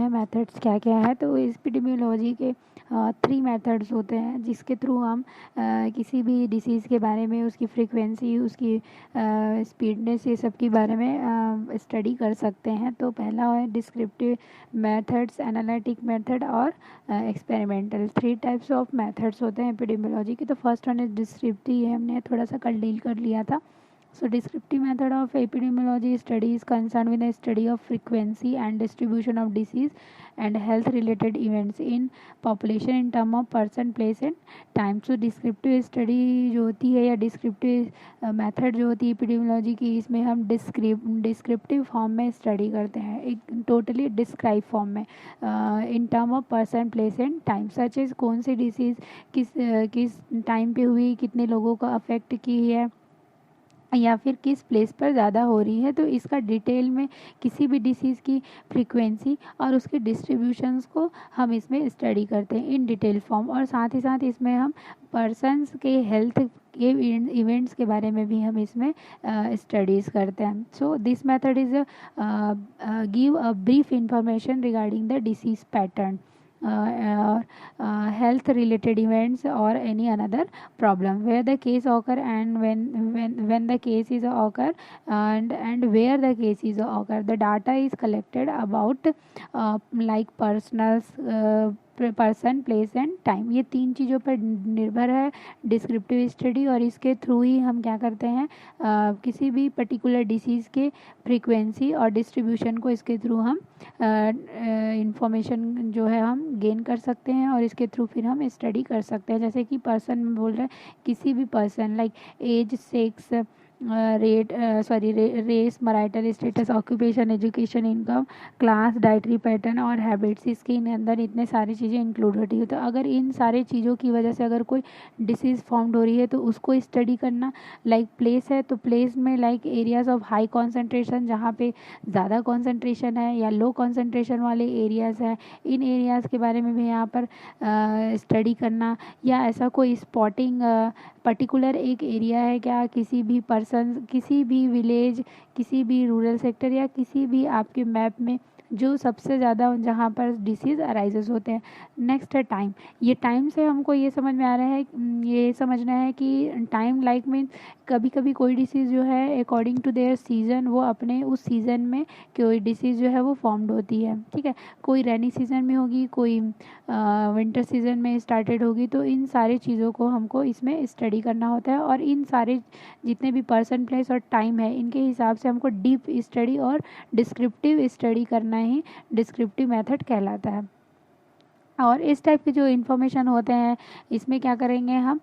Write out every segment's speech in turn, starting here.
हैं मेथड्स क्या क्या है। तो एपिडेमियोलॉजी के 3 मेथड्स होते हैं जिसके थ्रू हम किसी भी डिसीज़ के बारे में, उसकी फ्रीक्वेंसी, उसकी स्पीडनेस, ये सब के बारे में स्टडी कर सकते हैं। तो पहला है डिस्क्रिप्टिव मेथड्स, एनालिटिक मेथड और एक्सपेरिमेंटल। 3 टाइप्स ऑफ मेथड्स होते हैं एपिडेमियोलॉजी के। तो फर्स्ट वन इज डिस्क्रिप्टिव, ये हमने थोड़ा सा कल डील कर लिया था। So descriptive method of epidemiology study is concerned with the study of frequency and distribution of disease and health related events in population in term of person, place and time. So descriptive study जो होती है या descriptive method जो होती है epidemiology की, इसमें हम descriptive form में study करते हैं, एक totally describe form में in term of person, place and time, such as कौन सी disease किस टाइम पे हुई, कितने लोगों को अफेक्ट की है या फिर किस प्लेस पर ज़्यादा हो रही है। तो इसका डिटेल में किसी भी डिसीज़ की फ्रीक्वेंसी और उसके डिस्ट्रीब्यूशंस को हम इसमें स्टडी करते हैं इन डिटेल फॉर्म, और साथ ही साथ इसमें हम पर्सन्स के हेल्थ के इवेंट्स के बारे में भी हम इसमें स्टडीज़ करते हैं। So this method is give a brief information regarding the disease pattern, health related events or any another problem where the case occur and when the case is occur and where the case is occur. The data is collected about like personals, person, place and time. ये 3 चीज़ों पर निर्भर है descriptive study, और इसके through ही हम क्या करते हैं किसी भी पर्टिकुलर डिसीज़ के फ्रीक्वेंसी और डिस्ट्रीब्यूशन को इसके थ्रू हम इंफॉर्मेशन जो है हम गेन कर सकते हैं, और इसके थ्रू फिर हम स्टडी कर सकते हैं। जैसे कि पर्सन में बोल रहे हैं, किसी भी person like age, sex, race, marital status, occupation, education, income, class, dietary pattern और हैबिट्स, इसके अंदर इतने सारी चीज़ें इंक्लूड होती है। तो अगर इन सारे चीज़ों की वजह से अगर कोई डिसीज़ फॉर्म्ड हो रही है तो उसको स्टडी करना। लाइक प्लेस है तो प्लेस में like areas of high concentration, जहाँ पे ज़्यादा कॉन्सेंट्रेशन है, या लो कॉन्सेंट्रेशन वाले एरियाज़ हैं, इन एरियाज़ के बारे में भी यहाँ पर स्टडी करना। या ऐसा कोई स्पॉटिंग पर्टिकुलर एक एरिया है क्या, किसी भी पर्सन, किसी भी विलेज, किसी भी रूरल सेक्टर या किसी भी आपके मैप में जो सबसे ज़्यादा जहाँ पर डिसीज़ अराइजेस होते हैं। नेक्स्ट है टाइम। ये टाइम से हमको ये समझ में आ रहा है, ये समझना है कि टाइम लाइक मीन कभी कभी कोई डिसीज़ जो है अकॉर्डिंग टू देयर सीज़न, वो अपने उस सीज़न में कोई डिसीज़ जो है वो फॉर्म्ड होती है। ठीक है, कोई रेनी सीज़न में होगी, कोई विंटर सीज़न में स्टार्टेड होगी। तो इन सारी चीज़ों को हमको इसमें स्टडी करना होता है, और इन सारे जितने भी पर्सन, प्लेस और टाइम है, इनके हिसाब से हमको डीप स्टडी और डिस्क्रिप्टिव स्टडी करना ही डिस्क्रिप्टिव मेथड कहलाता है। और इस टाइप के जो इन्फॉर्मेशन होते हैं, इसमें क्या करेंगे हम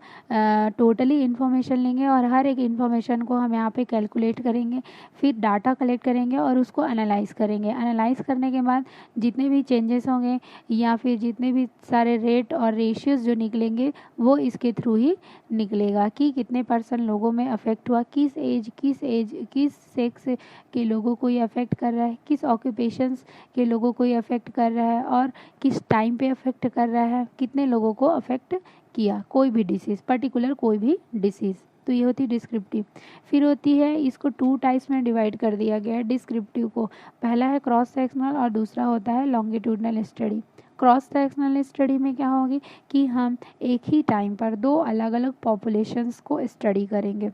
टोटली इन्फॉर्मेशन लेंगे और हर एक इन्फॉर्मेशन को हम यहाँ पे कैलकुलेट करेंगे, फिर डाटा कलेक्ट करेंगे और उसको एनालाइज करेंगे। एनालाइज करने के बाद जितने भी चेंजेस होंगे या फिर जितने भी सारे रेट और रेशियोज जो निकलेंगे, वो इसके थ्रू ही निकलेगा कि कितने परसेंट लोगों में अफेक्ट हुआ, किस सेक्स के लोगों को ये अफेक्ट कर रहा है, किस ऑक्यूपेशंस के लोगों को ये अफेक्ट कर रहा है, और किस टाइम पे अफेक्ट कर रहा है, कितने लोगों को अफेक्ट किया कोई भी डिसीज़, पर्टिकुलर कोई भी डिसीज़। तो ये होती है डिस्क्रिप्टिव। फिर होती है, इसको 2 टाइप्स में डिवाइड कर दिया गया है डिस्क्रिप्टिव को। पहला है क्रॉस सेक्शनल और दूसरा होता है longitudinal study. Cross sectional study में क्या होगी कि हम एक ही टाइम पर 2 अलग अलग पॉपुलेशंस को स्टडी करेंगे।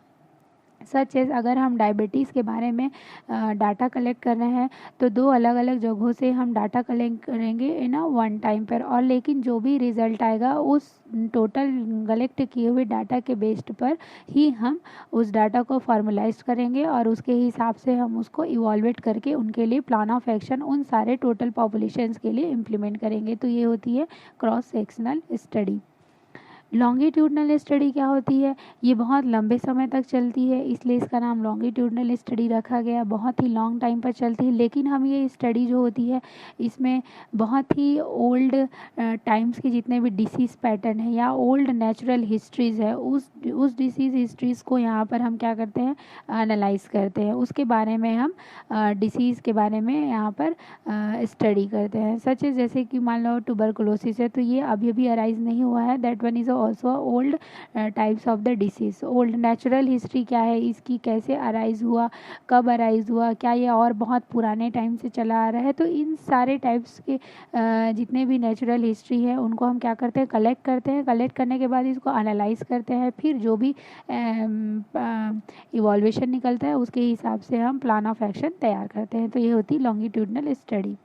सच एज अगर हम डायबिटीज़ के बारे में डाटा कलेक्ट कर रहे हैं तो 2 अलग अलग जगहों से हम डाटा कलेक्ट करेंगे इन वन टाइम पर, और लेकिन जो भी रिज़ल्ट आएगा उस टोटल कलेक्ट किए हुए डाटा के बेस्ड पर ही हम उस डाटा को फॉर्मलाइज करेंगे, और उसके हिसाब से हम उसको इवॉल्वेट करके उनके लिए प्लान ऑफ एक्शन उन सारे टोटल पॉपुलेशंस के लिए इम्प्लीमेंट करेंगे। तो ये होती है cross sectional study. Longitudinal study क्या होती है, ये बहुत लंबे समय तक चलती है, इसलिए इसका नाम लॉन्गिट्यूडनल स्टडी रखा गया। बहुत ही लॉन्ग टाइम पर चलती है, लेकिन हम ये स्टडी जो होती है इसमें बहुत ही ओल्ड टाइम्स के जितने भी डिसीज़ पैटर्न है या ओल्ड नेचुरल हिस्ट्रीज़ है, उस डिसीज़ हिस्ट्रीज़ को यहाँ पर हम क्या करते हैं, एनालाइज करते हैं। उसके बारे में हम डिसीज़ के बारे में यहाँ पर स्टडी करते हैं। सच है, जैसे कि मान लो ट्यूबरकुलोसिस है, तो ये अभी अभी अराइज नहीं हुआ है, that one is a also old types of the disease. Old natural history क्या है इसकी, कैसे अराइज हुआ, कब अराइज हुआ, क्या ये और बहुत पुराने टाइम से चला आ रहा है। तो इन सारे टाइप्स के जितने भी नेचुरल हिस्ट्री है उनको हम क्या करते हैं, कलेक्ट करते हैं। कलेक्ट करने के बाद इसको एनालाइज करते हैं, फिर जो भी इवॉल्वेशन निकलता है उसके हिसाब से हम प्लान ऑफ एक्शन तैयार करते हैं। तो ये होती longitudinal study.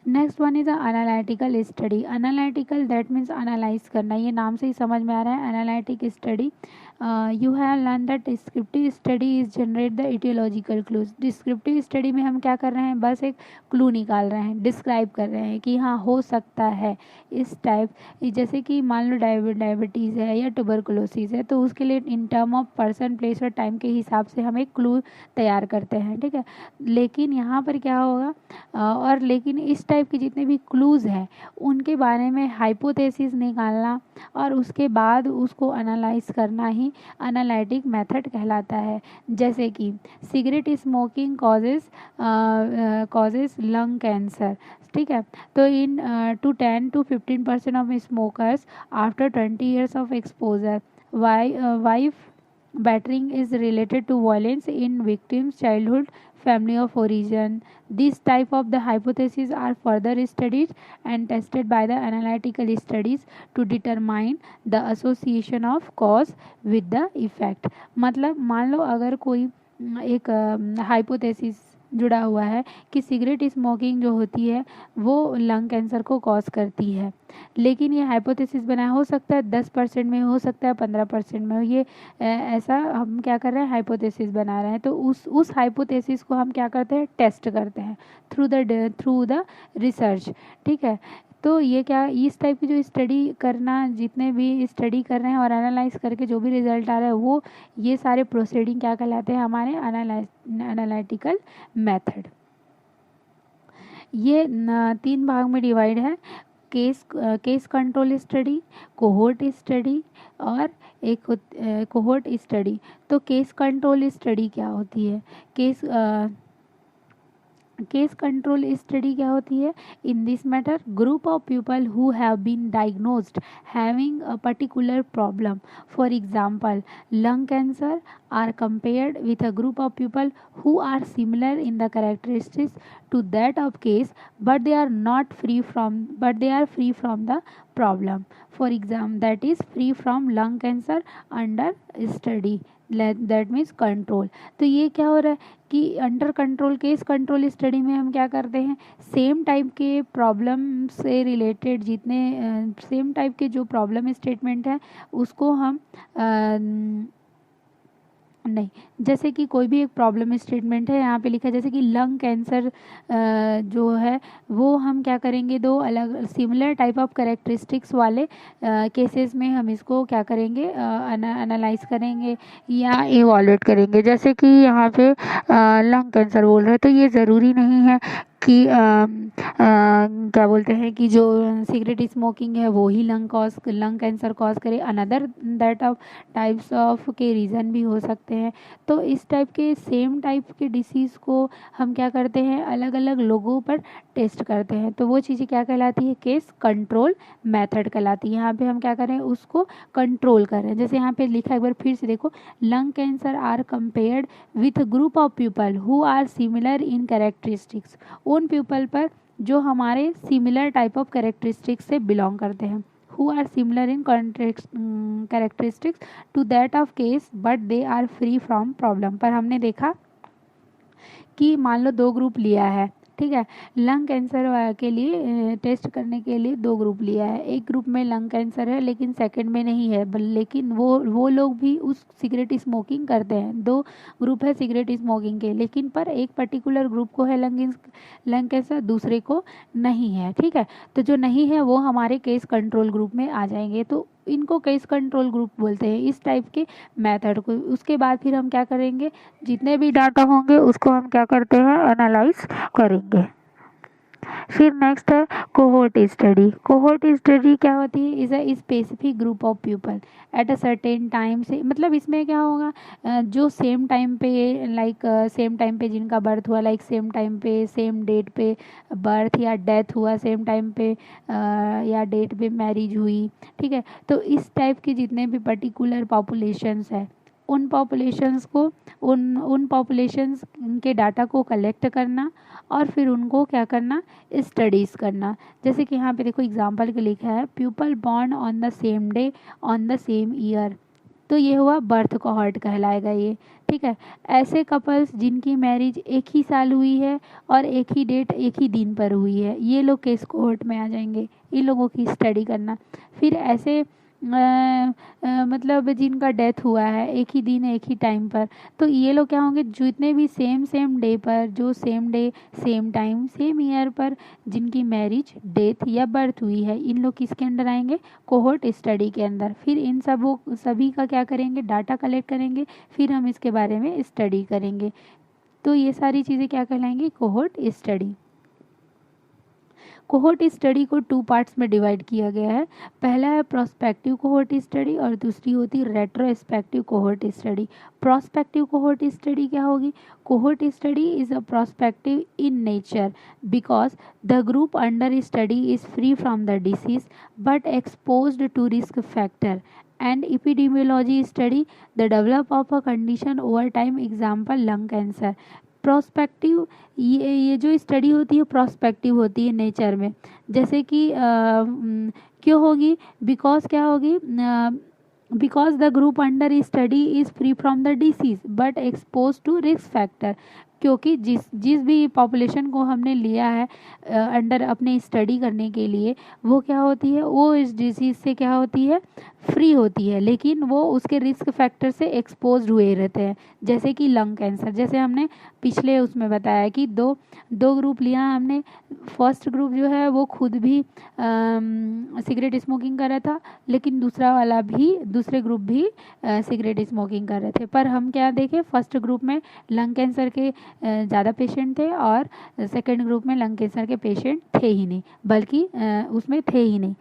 Next one is analytical study. Analytical that means analyse करना, ये नाम से ही समझ में आ रहा है। Analytic study you have learn that descriptive study is generate the aetiological clues. Descriptive study में हम क्या कर रहे हैं, बस एक क्लू निकाल रहे हैं, डिस्क्राइब कर रहे हैं कि हाँ हो सकता है इस टाइप। जैसे कि मान लो डायबिटीज़ है या ट्यूबरकुलोसिस है, तो उसके लिए in term of person place और टाइम के हिसाब से हम एक क्लू तैयार करते हैं, ठीक है। लेकिन यहाँ पर क्या होगा, और लेकिन इस टाइप के जितने भी क्लूज़ हैं उनके बारे में हाइपोथेसिस निकालना और उसके बाद उसको एनालाइज करना ही एनालिटिक मेथड कहलाता है। जैसे कि cigarette smoking causes lung cancer, ठीक है। तो इन 10 to 15% of smokers after 20 years of exposure, wife battering is related to violence in victims' childhood, family of origin. These type of the hypotheses are further studied and tested by the analytical studies to determine the association of cause with the effect. मतलब मान लो अगर कोई एक hypothesis जुड़ा हुआ है कि cigarette smoking जो होती है वो लंग कैंसर को कॉज करती है, लेकिन ये हाइपोथेसिस बना हो सकता है 10% में, हो सकता है 15% में, ये ऐसा हम क्या कर रहे हैं, हाइपोथेसिस बना रहे हैं। तो उस हाइपोथेसिस को हम क्या करते हैं, टेस्ट करते हैं थ्रू द रिसर्च, ठीक है। तो ये क्या, इस टाइप की जो स्टडी करना, जितने भी स्टडी कर रहे हैं और एनालाइज करके जो भी रिजल्ट आ रहा है वो ये सारे प्रोसीडिंग क्या कहलाते हैं, हमारे एनालिटिकल मेथड। ये 3 भाग में डिवाइड है, case control study, cohort study और एक कोहोर्ट स्टडी। तो केस कंट्रोल स्टडी क्या होती है, केस कंट्रोल स्टडी क्या होती है, in this matter group of people who have been diagnosed having a particular problem, for example lung cancer, are compared with a group of people who are similar in the characteristics to that of case, but they are free from the problem. For example, that is free from lung cancer under study, that means control. तो ये क्या हो रहा है कि under control, case control study में हम क्या करते हैं, सेम टाइप के प्रॉब्लम से रिलेटेड जितने सेम टाइप के जो प्रॉब्लम स्टेटमेंट है उसको हम नहीं, जैसे कि कोई भी एक प्रॉब्लम स्टेटमेंट है, यहाँ पे लिखा है जैसे कि लंग कैंसर जो है वो हम क्या करेंगे, 2 अलग सिमिलर टाइप ऑफ कैरेक्टरिस्टिक्स वाले केसेस में हम इसको क्या करेंगे, एनालाइज करेंगे या इवॉल्यूएट करेंगे। जैसे कि यहाँ पे लंग कैंसर बोल रहे हैं, तो ये ज़रूरी नहीं है कि क्या बोलते हैं कि जो सिगरेट स्मोकिंग है वो ही लंग कैंसर कॉज करे, another that of types of के रीज़न भी हो सकते हैं। तो इस टाइप के सेम टाइप के डिसीज़ को हम क्या करते हैं, अलग अलग लोगों पर टेस्ट करते हैं। तो वो चीज़ें क्या कहलाती है, केस कंट्रोल मेथड कहलाती है। यहाँ पे हम क्या कर रहे हैं, उसको कंट्रोल कर रहे हैं। जैसे यहाँ पे लिखा है, एक बार फिर से देखो, lung cancer are compared with group of people who are similar in characteristics, उन पीपल पर जो हमारे सिमिलर टाइप ऑफ कैरेक्टरिस्टिक्स से बिलोंग करते हैं, who are similar in characteristics to that of case but they are free from problem। पर हमने देखा कि मान लो 2 ग्रुप लिया है, ठीक है, लंग कैंसर के लिए टेस्ट करने के लिए 2 ग्रुप लिया है। एक ग्रुप में लंग कैंसर है लेकिन सेकंड में नहीं है, लेकिन वो लोग भी उस सिगरेट स्मोकिंग करते हैं। 2 ग्रुप है सिगरेट स्मोकिंग के, लेकिन पर एक पर्टिकुलर ग्रुप को है लंग कैंसर, दूसरे को नहीं है, ठीक है। तो जो नहीं है वो हमारे केस कंट्रोल ग्रुप में आ जाएंगे, तो इनको केस कंट्रोल ग्रुप बोलते हैं, इस टाइप के मेथड को। उसके बाद फिर हम क्या करेंगे, जितने भी डाटा होंगे उसको हम क्या करते हैं, एनालाइज करेंगे। फिर नेक्स्ट है कोहोर्ट स्टडी। कोहोर्ट स्टडी क्या होती है? Is a specific group of people at a certain time से, मतलब इसमें क्या होगा, जो सेम टाइम पे, लाइक सेम टाइम पे जिनका बर्थ हुआ, लाइक सेम टाइम पे सेम डेट पे बर्थ या डेथ हुआ, सेम टाइम पे या डेट पे मैरिज हुई, ठीक है। तो इस टाइप के जितने भी पर्टिकुलर पॉपुलेशंस है, उन पॉपुलेशंस को, उन पॉपुलेशंस के डाटा को कलेक्ट करना और फिर उनको क्या करना, स्टडीज़ करना। जैसे कि यहाँ पे देखो एग्जांपल के लिखा है, people born on the same day on the same year, तो ये हुआ बर्थ कोहॉर्ट कहलाएगा ये, ठीक है। ऐसे कपल्स जिनकी मैरिज एक ही साल हुई है और एक ही डेट एक ही दिन पर हुई है, ये लोग किस कोहॉर्ट में आ जाएंगे, इन लोगों की स्टडी करना। फिर ऐसे मतलब जिनका डेथ हुआ है एक ही दिन एक ही टाइम पर, तो ये लोग क्या होंगे, जितने भी सेम सेम डे पर, जो same day same time same year पर जिनकी मैरिज डेथ या बर्थ हुई है, इन लोग किसके अंडर आएंगे, कोहोर्ट स्टडी के अंदर। फिर इन सभी का क्या करेंगे, डाटा कलेक्ट करेंगे, फिर हम इसके बारे में स्टडी करेंगे। तो ये सारी चीज़ें क्या कहलाएंगी, कोहोर्ट स्टडी। कोहोर्ट स्टडी को 2 पार्ट्स में डिवाइड किया गया है। पहला है प्रोस्पेक्टिव कोहोर्ट स्टडी और दूसरी होती है retrospective cohort study. Prospective cohort study क्या होगी, cohort study is a prospective in nature because the group under study is free from the disease but exposed to risk factor and epidemiology study the develop of a condition over time, example lung cancer। Prospective, ये जो study होती है prospective होती है nature में, जैसे कि क्यों होगी, बिकॉज क्या होगी, because the group under study is free from the disease but expose to risk factor, क्योंकि जिस जिस भी पॉपुलेशन को हमने लिया है अंडर अपने स्टडी करने के लिए, वो क्या होती है, वो इस डिजीज़ से क्या होती है, फ्री होती है, लेकिन वो उसके रिस्क फैक्टर से एक्सपोज हुए रहते हैं। जैसे कि लंग कैंसर, जैसे हमने पिछले उसमें बताया कि दो दो ग्रुप लिया हमने। फर्स्ट ग्रुप जो है वो खुद भी सिगरेट स्मोकिंग कर रहा था, लेकिन दूसरे ग्रुप भी सिगरेट स्मोकिंग कर रहे थे, पर हम क्या देखे, फर्स्ट ग्रुप में लंग कैंसर के ज़्यादा पेशेंट थे और सेकेंड ग्रुप में लंग कैंसर के पेशेंट थे ही नहीं, बल्कि उसमें थे ही नहीं,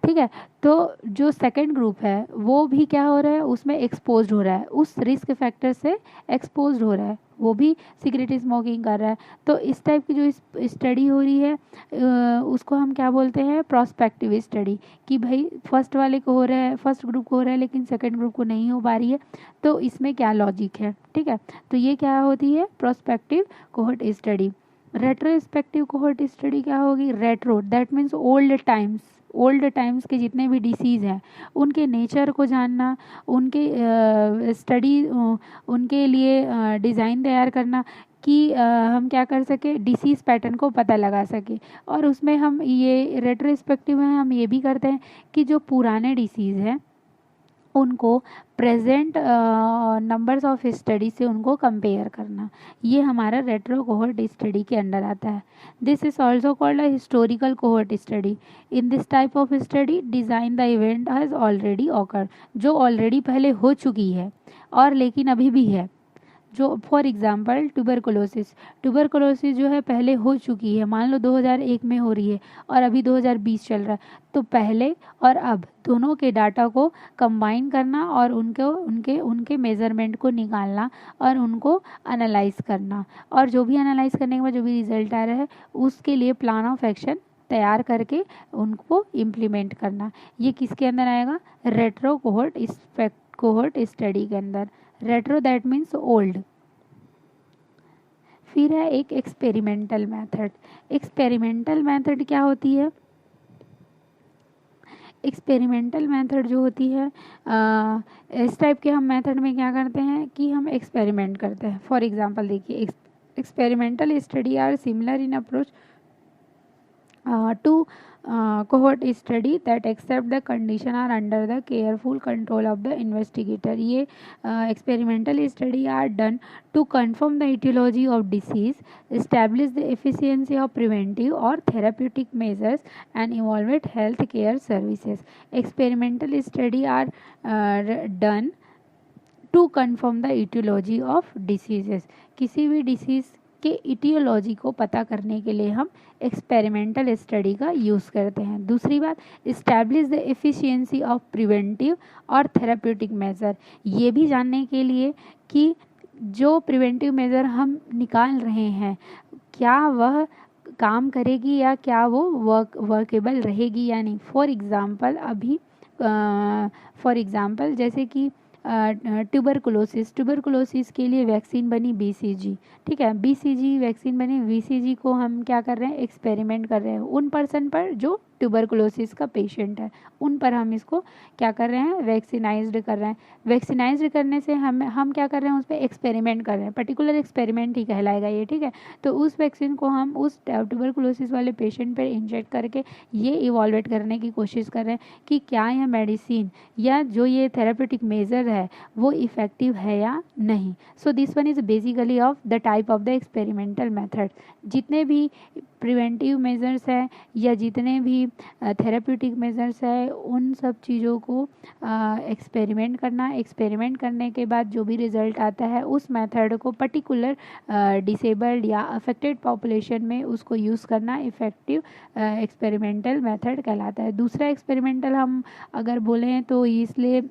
ठीक है। तो जो सेकेंड ग्रुप है वो भी क्या हो रहा है, उसमें एक्सपोज हो रहा है, उस रिस्क फैक्टर से एक्सपोज हो रहा है, वो भी सिगरेट स्मोकिंग कर रहा है। तो इस टाइप की जो स्टडी हो रही है उसको हम क्या बोलते हैं, प्रोस्पेक्टिव स्टडी, कि भाई फर्स्ट वाले को हो रहा है, फर्स्ट ग्रुप को हो रहा है लेकिन सेकेंड ग्रुप को नहीं हो पा रही है, तो इसमें क्या लॉजिक है, ठीक है। तो ये क्या होती है, prospective cohort study. Retrospective cohort study क्या होगी, retro that means old times के जितने भी डिसीज़ हैं उनके नेचर को जानना, उनके स्टडी, उनके लिए डिज़ाइन तैयार करना कि हम क्या कर सके, डिसीज़ पैटर्न को पता लगा सके। और उसमें हम ये रेट्रोस्पेक्टिव में हम ये भी करते हैं कि जो पुराने डिसीज़ हैं उनको प्रेजेंट नंबर्स ऑफ स्टडी से उनको कंपेयर करना, ये हमारा रेट्रो कोहोर्ट स्टडी के अंडर आता है। This is also called a historical cohort study. In this type of study design the event has already awkward, जो ऑलरेडी पहले हो चुकी है और लेकिन अभी भी है, जो फॉर एग्जांपल ट्यूबरकुलोसिस जो है पहले हो चुकी है, मान लो 2001 में हो रही है और अभी 2020 चल रहा है, तो पहले और अब दोनों के डाटा को कंबाइन करना और उनके मेज़रमेंट को निकालना और उनको एनालाइज करना, और जो भी एनालाइज करने के बाद जो भी रिजल्ट आ रहा है उसके लिए प्लान ऑफ एक्शन तैयार करके उनको इम्प्लीमेंट करना, ये किसके अंदर आएगा, रेट्रो कोहोर्ट स्टडी के अंदर। Retro that means old. फिर है एक एक्सपेरिमेंटल मेथड। एक्सपेरिमेंटल मेथड क्या होती है, एक्सपेरिमेंटल मेथड जो होती है इस टाइप के हम मेथड में क्या करते हैं कि हम एक्सपेरिमेंट करते हैं। फॉर एग्जांपल देखिए, experimental study are similar in approach to cohort study that accept the condition are under the careful control of the investigator। ये experimental study are done to confirm the etiology of disease, establish the efficiency of preventive or therapeutic measures and evaluate health care services। experimental study are done to confirm the etiology of diseases. किसी भी disease कि etiology को पता करने के लिए हम experimental study का यूज़ करते हैं। दूसरी बात, establish the efficiency of preventive और थेराप्यूटिक मेजर, ये भी जानने के लिए कि जो प्रिवेंटिव मेजर हम निकाल रहे हैं क्या वह काम करेगी या क्या वो वर्केबल रहेगी या नहीं। फॉर एग्ज़ाम्पल जैसे कि ट्यूबरकुलोसिस के लिए वैक्सीन बनी BCG, ठीक है, BCG वैक्सीन बनी, BCG को हम क्या कर रहे हैं, एक्सपेरिमेंट कर रहे हैं उन पर्सन पर जो ट्यूबरकुलोसिस का पेशेंट है, उन पर हम इसको क्या कर रहे हैं, वैक्सीनाइज्ड कर रहे हैं। वैक्सीनाइज्ड करने से हम क्या कर रहे हैं, उस पर एक्सपेरिमेंट कर रहे हैं, पर्टिकुलर एक्सपेरिमेंट ही कहलाएगा ये, ठीक है। तो उस वैक्सीन को हम उस ट्यूबरकुलोसिस वाले पेशेंट पर इंजेक्ट करके ये इवॉल्वेट करने की कोशिश कर रहे हैं कि क्या यह मेडिसिन या जो ये थेरापेटिक मेजर है वो इफ़ेक्टिव है या नहीं। So this one is basically of the type of the experimental method. जितने भी प्रिवेंटिव मेजर्स हैं या जितने भी थेराप्यूटिक मेजर्स है उन सब चीज़ों को एक्सपेरिमेंट करना, एक्सपेरिमेंट करने के बाद जो भी रिजल्ट आता है उस मेथड को पर्टिकुलर डिसेबल्ड या अफेक्टेड पॉपुलेशन में उसको यूज़ करना इफ़ेक्टिव एक्सपेरिमेंटल मेथड कहलाता है। दूसरा एक्सपेरिमेंटल हम अगर बोलें तो इसलिए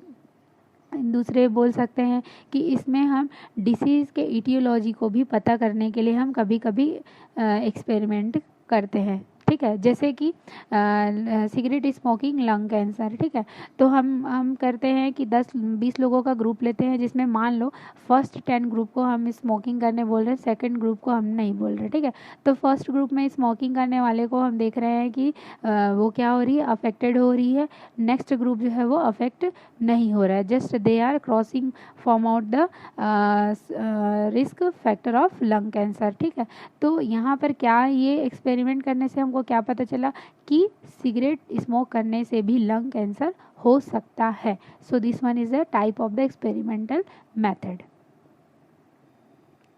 दूसरे बोल सकते हैं कि इसमें हम डिसीज़ के इटियोलॉजी को भी पता करने के लिए हम कभी कभी एक्सपेरिमेंट करते हैं, ठीक है। जैसे कि सिगरेट स्मोकिंग लंग कैंसर, ठीक है। तो हम करते हैं कि 10-20 लोगों का ग्रुप लेते हैं जिसमें मान लो फर्स्ट 10 ग्रुप को हम स्मोकिंग करने बोल रहे हैं, सेकंड ग्रुप को हम नहीं बोल रहे, ठीक है। तो फर्स्ट ग्रुप में स्मोकिंग करने वाले को हम देख रहे हैं कि वो क्या हो रही है, अफेक्टेड हो रही है। नेक्स्ट ग्रुप जो है वो अफेक्ट नहीं हो रहा है, just they are crossing from out the risk factor of lung cancer, ठीक है। तो यहाँ पर क्या ये एक्सपेरिमेंट करने से हमको क्या पता चला कि सिगरेट स्मोक करने से भी लंग कैंसर हो सकता है। So this one is a type of the experimental method.